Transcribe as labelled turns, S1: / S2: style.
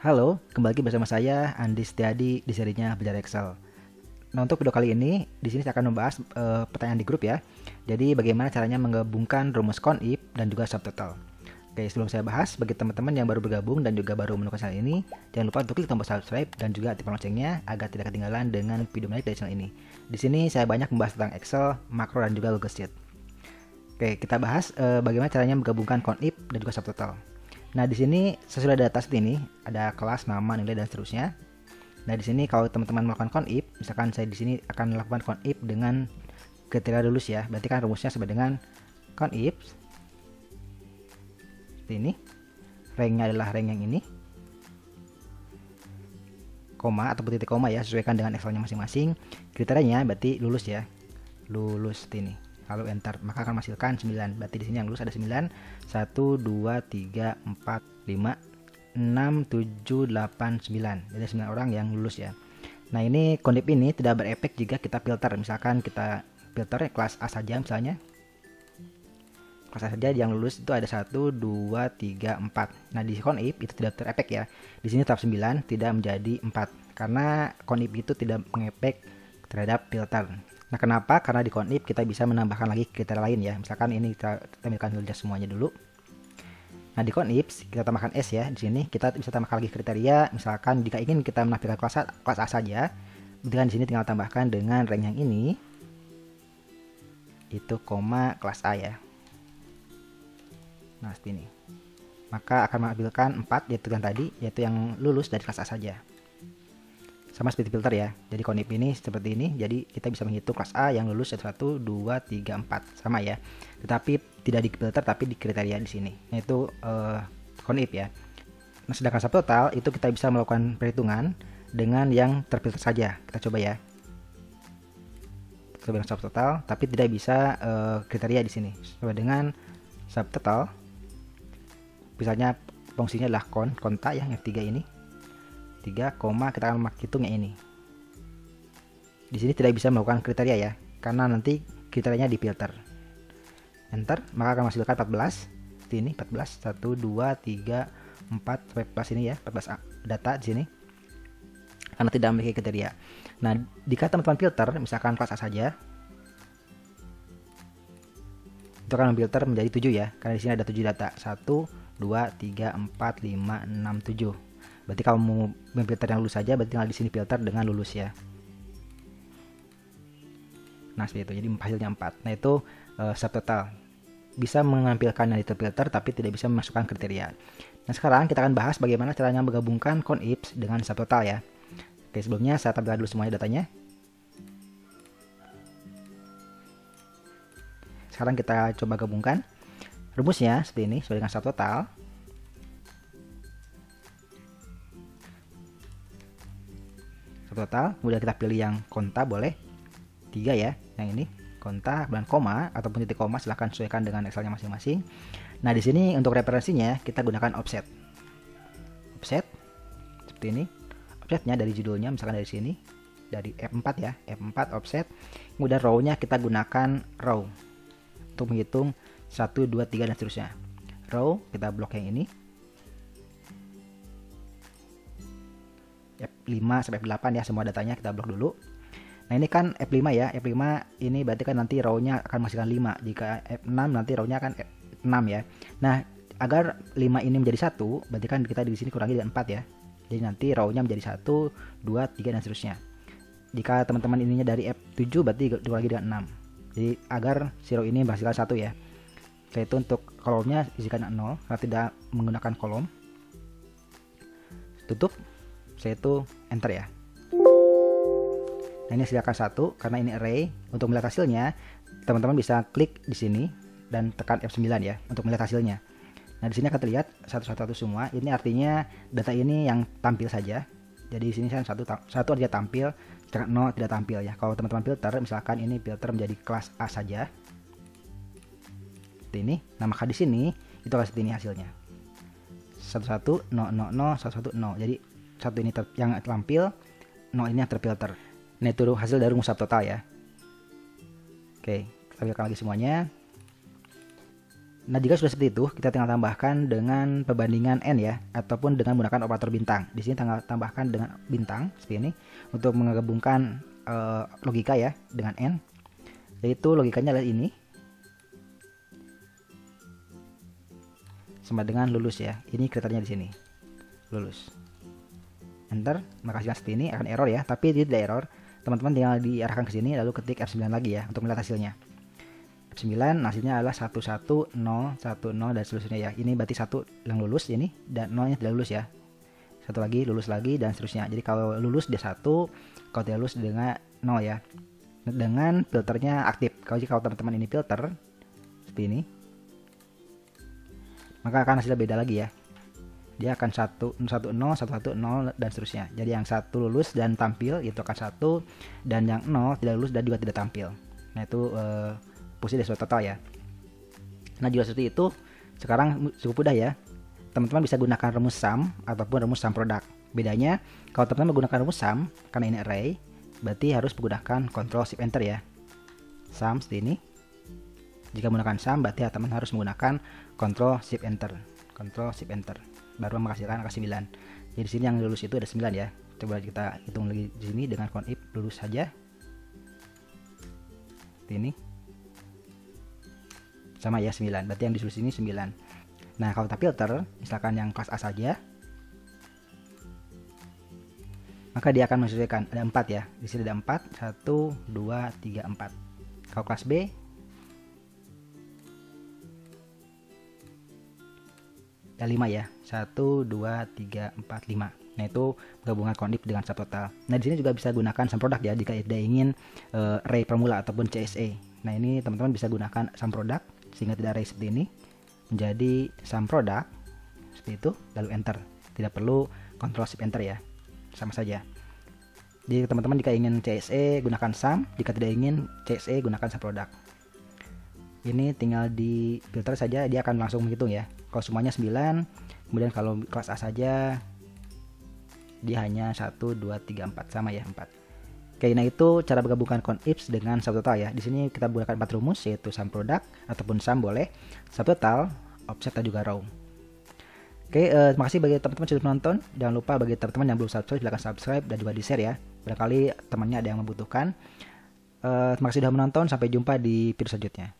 S1: Halo, kembali lagi bersama saya Andi Setiadi di serinya Belajar Excel. Nah, untuk video kali ini, di sini saya akan membahas pertanyaan di grup ya. Jadi, bagaimana caranya menggabungkan rumus CONIF dan juga subtotal. Oke, sebelum saya bahas, bagi teman-teman yang baru bergabung dan juga baru menemukan channel ini, jangan lupa untuk klik tombol subscribe dan juga aktifkan loncengnya agar tidak ketinggalan dengan video menarik dari channel ini. Di sini saya banyak membahas tentang Excel, makro, dan juga Google Sheet. Oke, kita bahas bagaimana caranya menggabungkan CONIF dan juga subtotal. Nah, di sini sesudah data seperti ini, ada kelas, nama, nilai, dan seterusnya. Nah, di sini kalau teman-teman melakukan CONIF, misalkan saya di sini akan melakukan CONIF dengan kriteria lulus ya. Berarti kan rumusnya sama dengan CONIF seperti ini. Ranknya adalah rank yang ini. Koma atau titik koma ya, sesuaikan dengan Excelnya masing-masing. Kriterianya berarti lulus ya. Lulus seperti ini. Lalu enter, maka akan menghasilkan 9. Berarti di sini yang lulus ada 9. 1 2 3 4 5 6 7 8 9. Jadi 9 orang yang lulus ya. Nah, ini CONIF ini tidak berefek jika kita filter. Misalkan kita filter kelas A saja misalnya. Kelas A saja yang lulus itu ada 1 2 3 4. Nah, di CONIF itu tidak terefek ya. Di sini tetap 9 tidak menjadi 4 karena CONIF itu tidak mengefek terhadap filter. Nah, kenapa? Karena di CONIF kita bisa menambahkan lagi kriteria lain ya. Misalkan ini kita tampilkan dulu semuanya dulu. Nah, di CONIF kita tambahkan S ya. Di sini kita bisa tambahkan lagi kriteria. Misalkan jika ingin kita menampilkan kelas A saja, dengan di sini tinggal tambahkan dengan rank yang ini. Itu koma kelas A ya. Nah, seperti ini. Maka akan mengambilkan 4 yaitu yang tadi, yaitu yang lulus dari kelas A saja. Sama seperti filter ya. Jadi CONIF ini seperti ini. Jadi kita bisa menghitung kelas A yang lulus 1 2 3 4 sama ya. Tetapi tidak di filter tapi di kriteria di sini. Nah, itu CONIF ya. Nah, sedangkan subtotal itu kita bisa melakukan perhitungan dengan yang terfilter saja. Kita coba ya. Kita coba dengan subtotal tapi tidak bisa kriteria di sini. Coba dengan subtotal. Misalnya fungsinya adalah konta ya, yang F3 ini. 3, kita akan hitung yang ini. Di sini tidak bisa melakukan kriteria ya, karena nanti kriterianya di filter. Enter, maka akan menghasilkan 14. Seperti ini, 14, 1 2 3 4 sampai 14 ini ya, 14 data di sini. Karena tidak memiliki kriteria. Nah, jika teman-teman filter misalkan kelas A saja, itu akan memfilter menjadi 7 ya, karena di sini ada 7 data. 1 2 3 4 5 6 7. Berarti kalau mau memfilter yang lulus saja, berarti tinggal di sini filter dengan lulus ya. Nah, seperti itu. Jadi hasilnya 4. Nah, itu subtotal. Bisa menampilkan yang terfilter tapi tidak bisa memasukkan kriteria. Nah, sekarang kita akan bahas bagaimana caranya menggabungkan CONIF dengan subtotal ya. Oke, sebelumnya saya tampilkan dulu semuanya datanya. Sekarang kita coba gabungkan. Rumusnya seperti ini, sesuai dengan subtotal. Total, kemudian kita pilih yang konta boleh 3 ya, yang ini konta dan koma ataupun titik koma, silahkan sesuaikan dengan Excelnya masing-masing. Nah, di sini untuk referensinya kita gunakan offset seperti ini. Offsetnya dari judulnya misalkan dari sini, dari F4 ya, F4 offset. Kemudian row-nya kita gunakan row untuk menghitung 1 2 3 dan seterusnya. Row kita blok yang ini, F5 sampai F8 ya, semua datanya kita blok dulu. Nah, ini kan F5 ya, F5 ini berarti kan nanti row-nya akan menghasilkan 5. Jika F6 nanti row-nya akan 6 ya. Nah, agar 5 ini menjadi 1, berarti kan kita di sini kurangi dengan 4 ya. Jadi nanti row-nya menjadi 1 2 3 dan seterusnya. Jika teman-teman ininya dari F7 berarti dikurangi dengan 6. Jadi agar si row ini menghasilkan 1 ya. Yaitu untuk kolomnya isikan 0 karena tidak menggunakan kolom. Tutup. Saya itu enter ya. Nah, ini hasilkan 1 karena ini array. Untuk melihat hasilnya, teman-teman bisa klik di sini dan tekan F9 ya untuk melihat hasilnya. Nah, di sini akan terlihat satu-satu semua. Ini artinya data ini yang tampil saja. Jadi di sini kan satu artinya tampil, sedangkan 0 tidak tampil ya. Kalau teman-teman filter, misalkan ini filter menjadi kelas A saja. Seperti ini. Nah, maka di sini itu akan seperti ini hasilnya. 11 0 0 0 11 0. Jadi satu ini yang tampil, 0 ini yang terfilter. Nah, itu hasil dari rumus subtotal ya. Oke, kita tampilkan lagi semuanya. Nah, jika sudah seperti itu, kita tinggal tambahkan dengan perbandingan n ya, ataupun dengan menggunakan operator bintang. Di sini tinggal tambahkan dengan bintang seperti ini untuk menggabungkan logika ya dengan n. Yaitu logikanya adalah ini sama dengan lulus ya. Ini kriterianya di sini. Lulus. Enter, maka hasilnya seperti ini, akan error ya, tapi tidak error. Teman-teman tinggal diarahkan ke sini lalu ketik F9 lagi ya untuk melihat hasilnya. 9 hasilnya adalah 1 1 0 1 0 dan seterusnya ya. Ini berarti 1 yang lulus ini dan 0 nya tidak lulus ya. Satu lagi lulus lagi dan seterusnya. Jadi kalau lulus dia 1, kalau tidak lulus dengan 0 ya. Dengan filternya aktif. Kalau teman-teman ini filter seperti ini, maka akan hasilnya beda lagi ya. Dia akan 1 1 0 1 1 0 dan seterusnya. Jadi yang 1 lulus dan tampil itu akan 1, dan yang 0 tidak lulus dan juga tidak tampil. Nah, itu posisi dari total ya. Nah, jika seperti itu, sekarang cukup mudah ya. Teman-teman bisa gunakan rumus sum ataupun rumus sum product. Bedanya, kalau teman-teman menggunakan rumus sum, karena ini array, berarti harus menggunakan Ctrl Shift Enter ya. Sum seperti ini. Jika menggunakan sum, berarti teman-teman harus menggunakan Ctrl Shift Enter. Ctrl Shift Enter. Baru menghasilkan angka 9. Jadi di sini yang lulus itu ada 9 ya. Coba kita hitung lagi di sini dengan conif lulus saja. Seperti ini. Sama ya 9, berarti yang di sini 9. Nah, kalau kita filter misalkan yang kelas A saja, maka dia akan menyesuaikan. Ada 4 ya, di sini ada 4, 1 2 3 4. Kalau kelas B ada 5 ya, 1 2 3 4 5. Nah, itu gabungan conif dengan subtotal. Nah, di sini juga bisa gunakan sum product ya jika tidak ingin array formula ataupun CSA. Nah, ini teman-teman bisa gunakan sum product sehingga tidak array seperti ini, menjadi sum product seperti itu, lalu enter. Tidak perlu Ctrl Shift Enter ya, sama saja. Jadi teman-teman jika ingin CSA gunakan sum, jika tidak ingin CSA gunakan sum product. Ini tinggal di filter saja, dia akan langsung menghitung ya. Kalau semuanya 9, kemudian kalau kelas A saja dia hanya 1 2 3 4, sama ya 4. Oke, nah itu cara menggabungkan conifs dengan subtotal ya. Di sini kita menggunakan 4 rumus, yaitu sum product ataupun sum boleh, subtotal, offset dan juga row. Oke, terima kasih bagi teman-teman sudah menonton. Jangan lupa bagi teman-teman yang belum subscribe, silahkan subscribe dan juga di share ya. Barangkali temannya ada yang membutuhkan. Terima kasih sudah menonton. Sampai jumpa di video selanjutnya.